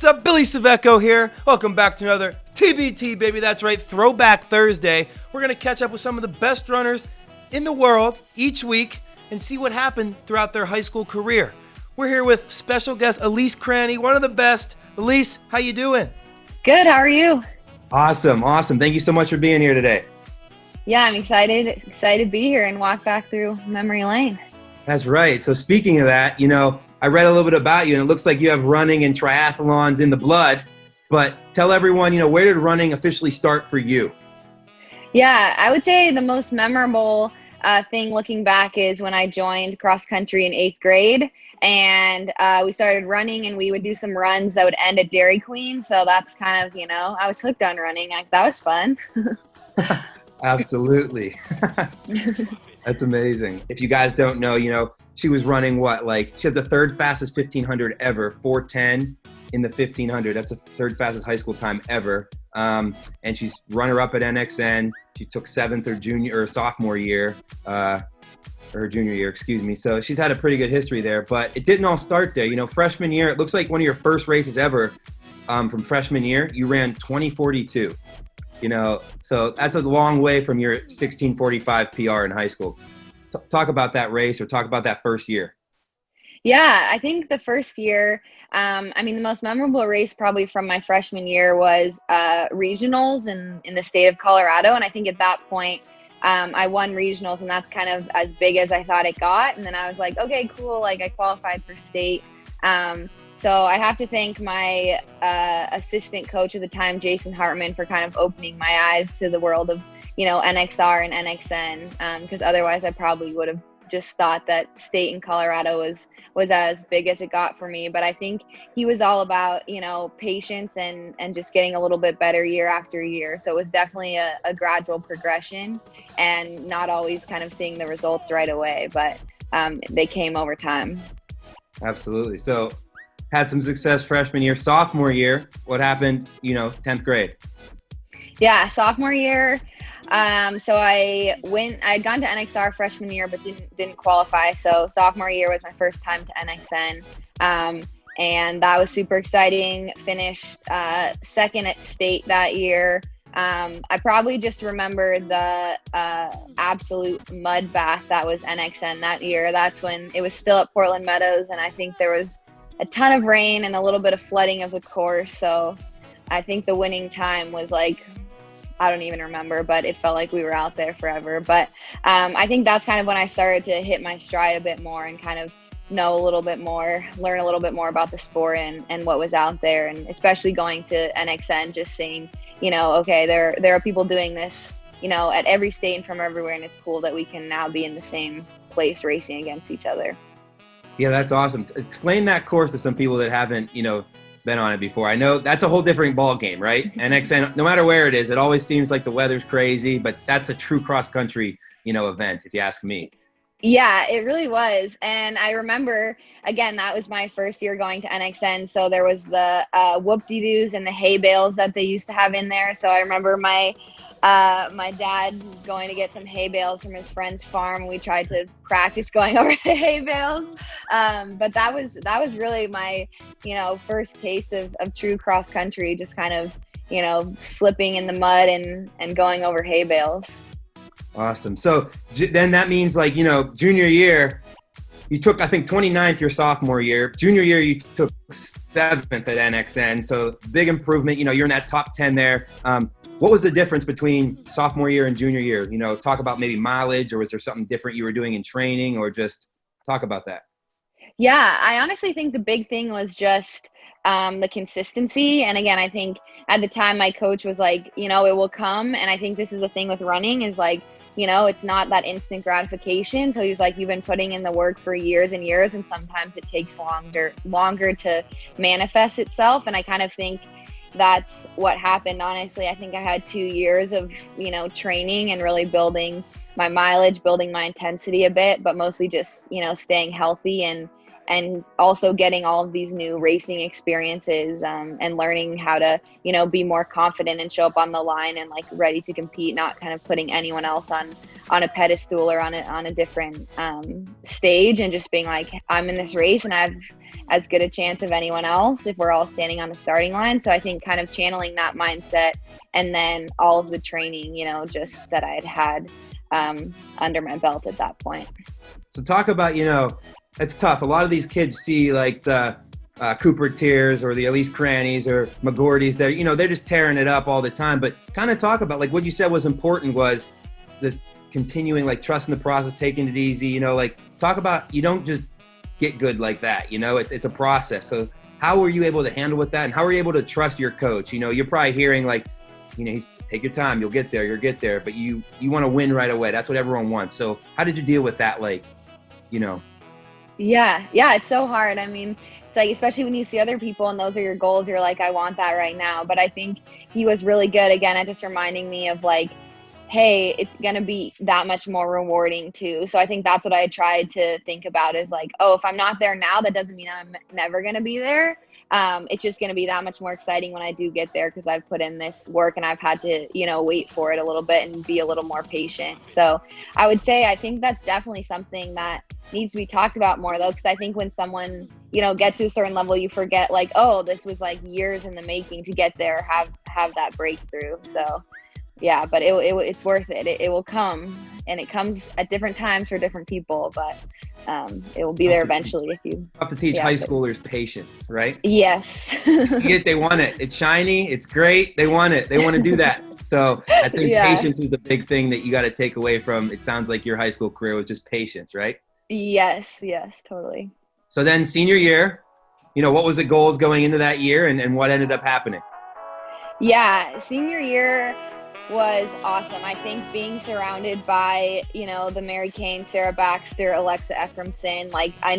What's up, Billy Saveco here. Welcome back to another TBT, baby. That's right, Throwback Thursday. We're going to catch up with some of the best runners in the world each week and see what happened throughout their high school career. We're here with special guest Elise Cranny, one of the best. Elise, how you doing? Good, how are you? Awesome. Thank you so much for being here today. Yeah, I'm excited to be here and walk back through memory lane. That's right. So speaking of that, I read a little bit about you, and it looks like you have running and triathlons in the blood. But tell everyone, where did running officially start for you? Yeah, I would say the most memorable thing looking back is when I joined cross country in 8th grade. And we started running, and we would do some runs that would end at Dairy Queen. So that's kind of, I was hooked on running. That was fun. Absolutely. That's amazing. If you guys don't know, she was running she has the third fastest 1500 ever, 4:10 in the 1500. That's the third fastest high school time ever. And she's runner-up at NXN. She took 7th her sophomore year, or her junior year, excuse me. So she's had a pretty good history there, but it didn't all start there. Freshman year, it looks like one of your first races ever from freshman year, you ran 20:42. So that's a long way from your 16:45 PR in high school. Talk about that race, or talk about that first year. Yeah, I think the first year, the most memorable race probably from my freshman year was regionals in the state of Colorado. And I think at that point, I won regionals, and that's kind of as big as I thought it got. And then I was like, okay, cool. I qualified for state. So I have to thank my assistant coach at the time, Jason Hartman, for kind of opening my eyes to the world of, NXR and NXN, because otherwise I probably would have just thought that state in Colorado was as big as it got for me. But I think he was all about, patience and just getting a little bit better year after year. So it was definitely a gradual progression, and not always kind of seeing the results right away, but they came over time. Absolutely. So had some success freshman year. Sophomore year, what happened, 10th grade? Yeah, sophomore year. So I'd gone to NXR freshman year, but didn't qualify. So sophomore year was my first time to NXN. And that was super exciting. Finished second at state that year. I probably just remember the absolute mud bath that was NXN that year. That's when it was still at Portland Meadows, and I think there was a ton of rain and a little bit of flooding of the course. So I think the winning time was I don't even remember, but it felt like we were out there forever. But I think that's kind of when I started to hit my stride a bit more and kind of know a little bit more, learn a little bit more about the sport and what was out there. And especially going to NXN, just seeing, okay, there are people doing this, at every state and from everywhere. And it's cool that we can now be in the same place racing against each other. Yeah, that's awesome. Explain that course to some people that haven't, been on it before. I know that's a whole different ball game, right? NXN, no matter where it is, it always seems like the weather's crazy, but that's a true cross country, event, if you ask me. Yeah, it really was. And I remember, again, that was my first year going to NXN. So there was the whoop-de-doos and the hay bales that they used to have in there. So I remember my dad going to get some hay bales from his friend's farm. We tried to practice going over the hay bales. But that was really my, first taste of true cross country, just kind of, slipping in the mud and going over hay bales. Awesome. So then that means junior year, you took, I think, 29th your sophomore year. Junior year, you took 7th at NXN. So big improvement. You're in that top 10 there. What was the difference between sophomore year and junior year? Talk about maybe mileage, or was there something different you were doing in training, or just talk about that? Yeah, I honestly think the big thing was just the consistency. And again, I think at the time my coach was like, it will come. And I think this is the thing with running is it's not that instant gratification. So he's like, you've been putting in the work for years and years, and sometimes it takes longer to manifest itself. And I kind of think that's what happened. Honestly, I think I had 2 years of, training and really building my mileage, building my intensity a bit, but mostly just, staying healthy and also getting all of these new racing experiences and learning how to, be more confident and show up on the line and ready to compete, not kind of putting anyone else on a pedestal or on a different stage, and just being like, I'm in this race and I as good a chance of anyone else if we're all standing on the starting line. So I think kind of channeling that mindset, and then all of the training, just that I had under my belt at that point. So talk about, it's tough. A lot of these kids see like the Cooper Tears or the Elise Crannies or McGordy's that, they're just tearing it up all the time. But kind of talk about like what you said was important was this continuing, like trusting the process, taking it easy, like talk about, you don't just get good like that, it's a process. So how were you able to handle with that? And how were you able to trust your coach? You're probably hearing like, he's take your time, you'll get there, but you want to win right away. That's what everyone wants. So how did you deal with that? Like, Yeah, it's so hard. I mean, it's like, especially when you see other people and those are your goals, you're like, I want that right now. But I think he was really good again at just reminding me of like, hey, it's going to be that much more rewarding too. So I think that's what I tried to think about is like, oh, if I'm not there now, that doesn't mean I'm never going to be there. It's just going to be that much more exciting when I do get there because I've put in this work and I've had to, wait for it a little bit and be a little more patient. So I would say I think that's definitely something that needs to be talked about more though, because I think when someone, gets to a certain level, you forget like, oh, this was like years in the making to get there, have that breakthrough. So yeah, but it's worth it. It will come, and it comes at different times for different people, but it will be there eventually if you have to teach high schoolers patience, right? Yes. See it, they want it. It's shiny, it's great, they want it. They want to do that. So I think patience is the big thing that you got to take away from, it sounds like your high school career was just patience, right? Yes, totally. So then senior year, what was the goals going into that year and what ended up happening? Yeah, senior year was awesome. I think being surrounded by, the Mary Kane, Sarah Baxter, Alexa Ephraimson, like I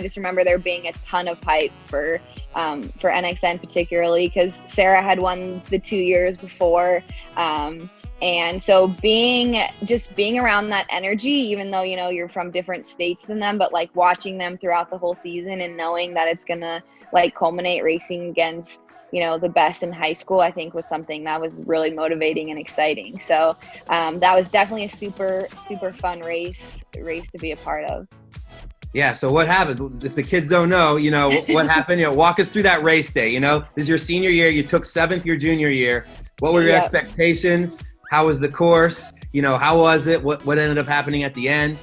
just remember there being a ton of hype for NXN particularly because Sarah had won the 2 years before. And so being around that energy, even though, you're from different states than them, but like watching them throughout the whole season and knowing that it's going to like culminate racing against, the best in high school, I think was something that was really motivating and exciting. So that was definitely a super, super fun race to be a part of. Yeah. So what happened? If the kids don't know, what happened, walk us through that race day. This is your senior year. You took 7th your junior year. What were your expectations? How was the course? How was it? What ended up happening at the end?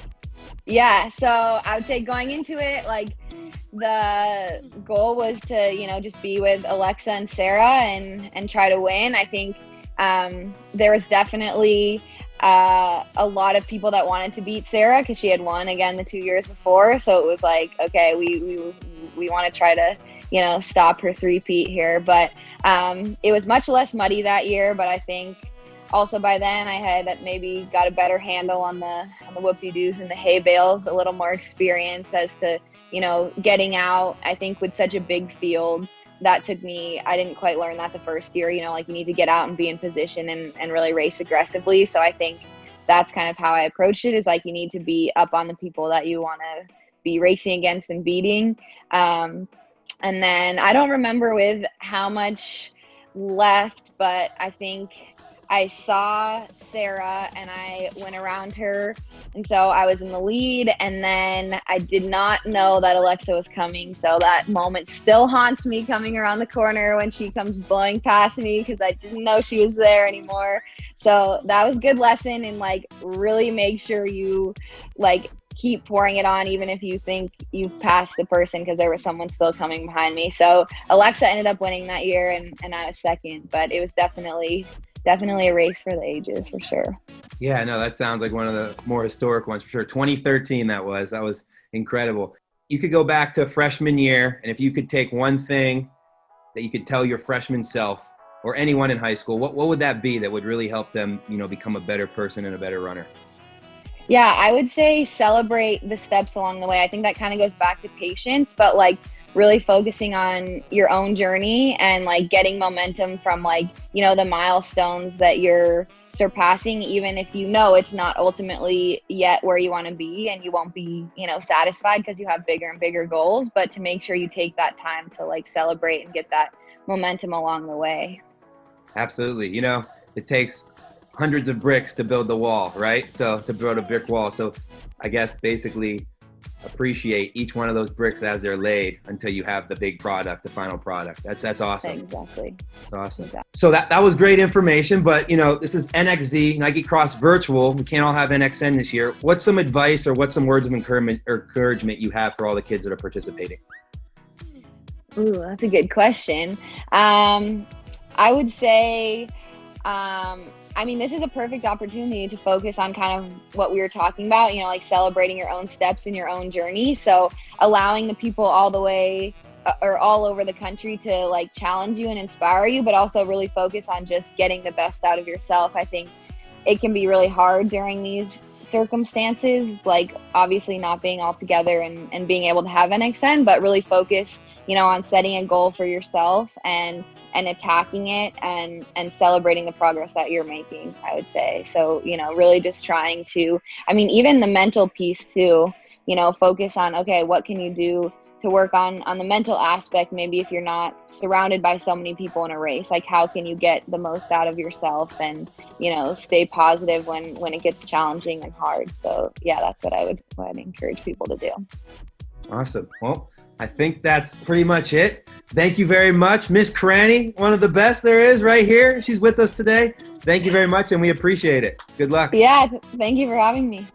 Yeah. So I would say going into it, like, the goal was to, just be with Alexa and Sarah and try to win. I think there was definitely a lot of people that wanted to beat Sarah because she had won again the 2 years before. So it was like, okay, we want to try to, stop her three-peat here. But it was much less muddy that year. But I think also by then I had maybe got a better handle on the whoop-de-doos and the hay bales, a little more experience as to, getting out. I think with such a big field, that took me, I didn't quite learn that the first year, like you need to get out and be in position and really race aggressively. So I think that's kind of how I approached it, is like you need to be up on the people that you want to be racing against and beating. And then I don't remember with how much left, but I think I saw Sarah and I went around her, and so I was in the lead, and then I did not know that Alexa was coming, so that moment still haunts me, coming around the corner when she comes blowing past me because I didn't know she was there anymore. So that was a good lesson, and like really make sure you like keep pouring it on even if you think you've passed the person, because there was someone still coming behind me. So Alexa ended up winning that year and I was second, but it was definitely a race for the ages for sure. Yeah, no, that sounds like one of the more historic ones for sure. 2013 that was incredible. You could go back to freshman year, and if you could take one thing that you could tell your freshman self or anyone in high school, what would that be that would really help them, become a better person and a better runner? Yeah, I would say celebrate the steps along the way. I think that kind of goes back to patience, but like really focusing on your own journey and like getting momentum from like, the milestones that you're surpassing, even if it's not ultimately yet where you want to be, and you won't be, satisfied because you have bigger and bigger goals, but to make sure you take that time to like celebrate and get that momentum along the way. Absolutely. It takes hundreds of bricks to build the wall, right? So to build a brick wall. So I guess basically appreciate each one of those bricks as they're laid until you have the big product, the final product. That's awesome. Exactly. That's awesome. Exactly. So that was great information, but this is NXV, Nike Cross Virtual. We can't all have NXN this year. What's some advice or what's some words of encouragement you have for all the kids that are participating? Ooh, that's a good question. I would say, this is a perfect opportunity to focus on kind of what we were talking about, like celebrating your own steps in your own journey. So allowing the people all the way or all over the country to like challenge you and inspire you, but also really focus on just getting the best out of yourself. I think it can be really hard during these circumstances, like obviously not being all together and being able to have NXN, but really focus, on setting a goal for yourself and attacking it and celebrating the progress that you're making, I would say. So, really just trying to, even the mental piece too, focus on, okay, what can you do to work on the mental aspect? Maybe if you're not surrounded by so many people in a race, like how can you get the most out of yourself and, stay positive when it gets challenging and hard. So yeah, that's what I would encourage people to do. Awesome. Well, I think that's pretty much it. Thank you very much, Miss Cranny, one of the best there is right here. She's with us today. Thank you very much, and we appreciate it. Good luck. Yeah, thank you for having me.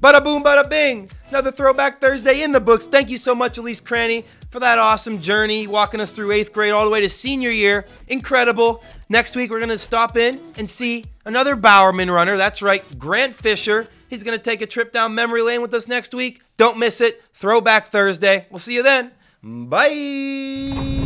Bada boom, bada bing. Another Throwback Thursday in the books. Thank you so much, Elise Cranny, for that awesome journey, walking us through 8th grade all the way to senior year. Incredible. Next week, we're going to stop in and see another Bowerman runner. That's right, Grant Fisher. He's going to take a trip down memory lane with us next week. Don't miss it. Throwback Thursday. We'll see you then. Bye.